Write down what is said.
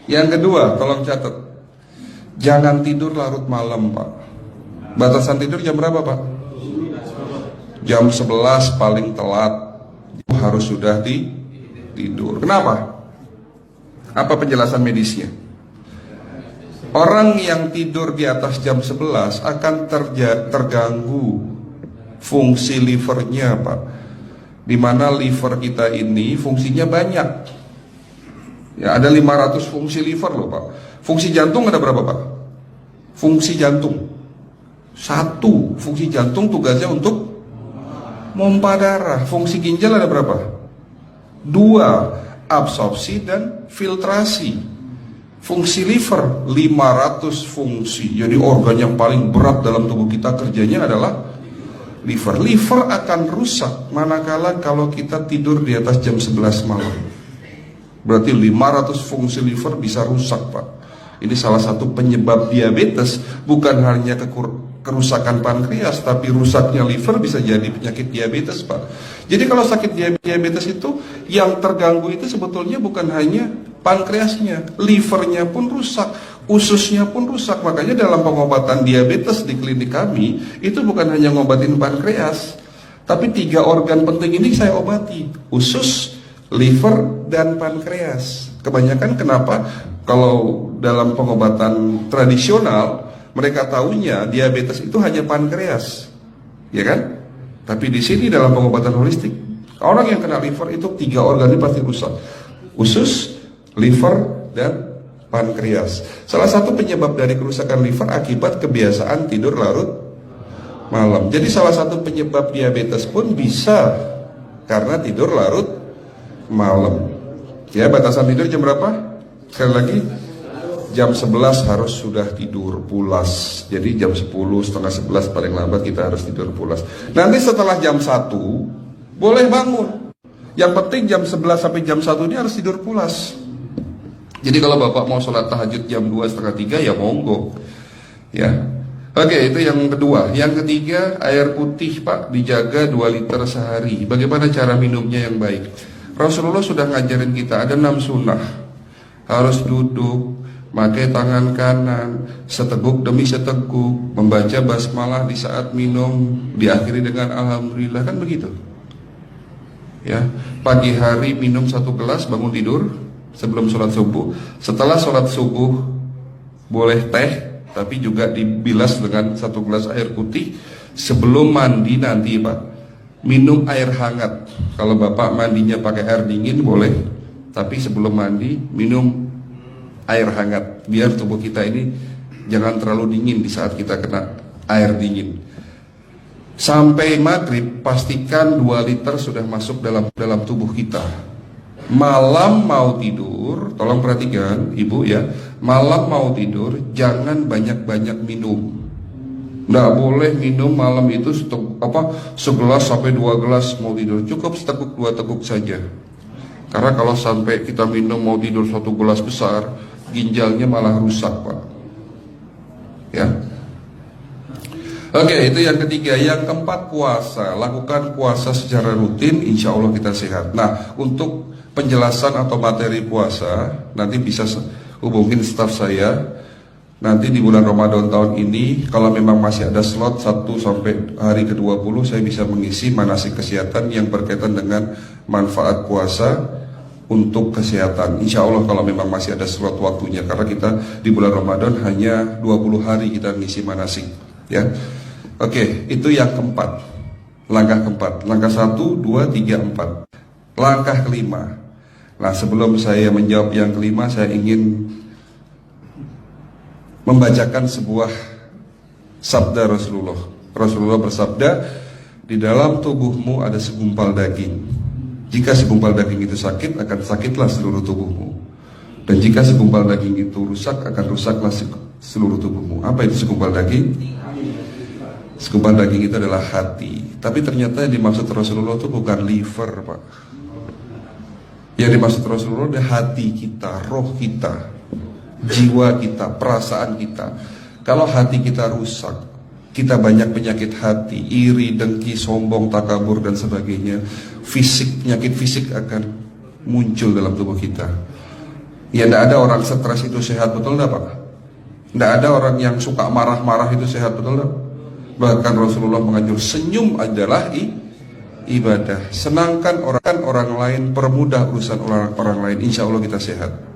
Yang kedua, tolong catat. Jangan tidur larut malam, Pak. Batasan tidur jam berapa, Pak? Jam 11 paling telat. Harus sudah tidur. Kenapa? Apa penjelasan medisnya? Orang yang tidur di atas jam 11 akan terganggu fungsi livernya, Pak. Dimana liver kita ini fungsinya banyak. Ya, ada 500 fungsi liver loh, Pak. Fungsi jantung ada berapa, Pak? Fungsi jantung satu. Fungsi jantung tugasnya untuk mompa darah. Fungsi ginjal ada berapa? 2, absorpsi dan filtrasi. Fungsi liver 500 fungsi. Jadi organ yang paling berat dalam tubuh kita kerjanya adalah liver. Liver akan rusak manakala kalau kita tidur di atas jam 11 malam. Berarti 500 fungsi liver bisa rusak, Pak. Ini salah satu penyebab diabetes. Bukan hanya kerusakan pankreas, tapi rusaknya liver bisa jadi penyakit diabetes, Pak. Jadi kalau sakit diabetes itu, yang terganggu itu sebetulnya bukan hanya pankreasnya, livernya pun rusak, ususnya pun rusak. Makanya dalam pengobatan diabetes di klinik kami, itu bukan hanya ngobatin pankreas, tapi 3 organ penting ini saya obati: usus, liver, dan pankreas. Kebanyakan kenapa? Kalau dalam pengobatan tradisional, mereka tahunya diabetes itu hanya pankreas, ya kan? Tapi di sini dalam pengobatan holistik, orang yang kena liver itu 3 organ ini pasti rusak: usus, liver, dan pankreas. Salah satu penyebab dari kerusakan liver akibat kebiasaan tidur larut malam. Jadi salah satu penyebab diabetes pun bisa karena tidur larut malam. Ya, batasan tidur jam berapa? Sekali lagi, jam 11 harus sudah tidur pulas. Jadi jam 10, setengah 11 paling lambat kita harus tidur pulas. Nanti setelah jam 1 boleh bangun. Yang penting jam 11 sampai jam 1 ini harus tidur pulas. Jadi kalau Bapak mau sholat tahajud jam 2, setengah 3 ya monggo. Ya. Oke, itu yang kedua. Yang ketiga, air putih, Pak, dijaga 2 liter sehari. Bagaimana cara minumnya yang baik? Rasulullah sudah ngajarin kita ada 6 sunnah. Harus duduk, pakai tangan kanan, seteguk demi seteguk, membaca basmalah di saat minum, diakhiri dengan alhamdulillah, kan begitu. Ya, pagi hari minum 1 gelas, bangun tidur sebelum sholat subuh. Setelah sholat subuh boleh teh, tapi juga dibilas dengan 1 gelas air putih. Sebelum mandi nanti, Pak, minum air hangat. Kalau Bapak mandinya pakai air dingin boleh, tapi sebelum mandi minum air hangat, biar tubuh kita ini jangan terlalu dingin di saat kita kena air dingin. Sampai maghrib pastikan 2 liter sudah masuk dalam tubuh kita. Malam mau tidur, tolong perhatikan Ibu ya, malam mau tidur jangan banyak-banyak minum. Nggak boleh minum malam itu segelas sampai 2 gelas mau tidur. Cukup seteguk 2 teguk saja. Karena kalau sampai kita minum mau tidur 1 gelas besar, ginjalnya malah rusak, Pak. Ya. Oke, itu yang ketiga. Yang keempat, puasa. Lakukan puasa secara rutin, insya Allah kita sehat. Nah, untuk penjelasan atau materi puasa, nanti bisa hubungin staf saya. Nanti di bulan Ramadan tahun ini, kalau memang masih ada slot 1 sampai hari ke-20, saya bisa mengisi manasik kesehatan yang berkaitan dengan manfaat puasa untuk kesehatan. Insya Allah kalau memang masih ada slot waktunya, karena kita di bulan Ramadan hanya 20 hari kita mengisi manasik. Ya, oke, itu yang keempat. Langkah keempat. Langkah 1, 2, 3, 4. Langkah kelima. Nah, sebelum saya menjawab yang kelima, saya ingin membacakan sebuah sabda Rasulullah. Rasulullah bersabda, di dalam tubuhmu ada segumpal daging. Jika segumpal daging itu sakit, akan sakitlah seluruh tubuhmu. Dan jika segumpal daging itu rusak, akan rusaklah seluruh tubuhmu. Apa itu segumpal daging? Segumpal daging itu adalah hati. Tapi ternyata yang dimaksud Rasulullah itu bukan liver, Pak. Yang dimaksud Rasulullah adalah hati kita, roh kita, jiwa kita, perasaan kita. Kalau hati kita rusak, kita banyak penyakit hati, iri, dengki, sombong, takabur, dan sebagainya. Penyakit fisik akan muncul dalam tubuh kita. Ya tidak ada orang stres itu sehat, betul enggak Pak? Tidak ada orang yang suka marah-marah itu sehat, betul enggak? Bahkan Rasulullah mengajar senyum adalah ibadah. Senangkan orang lain, permudah urusan orang lain, insya Allah kita sehat.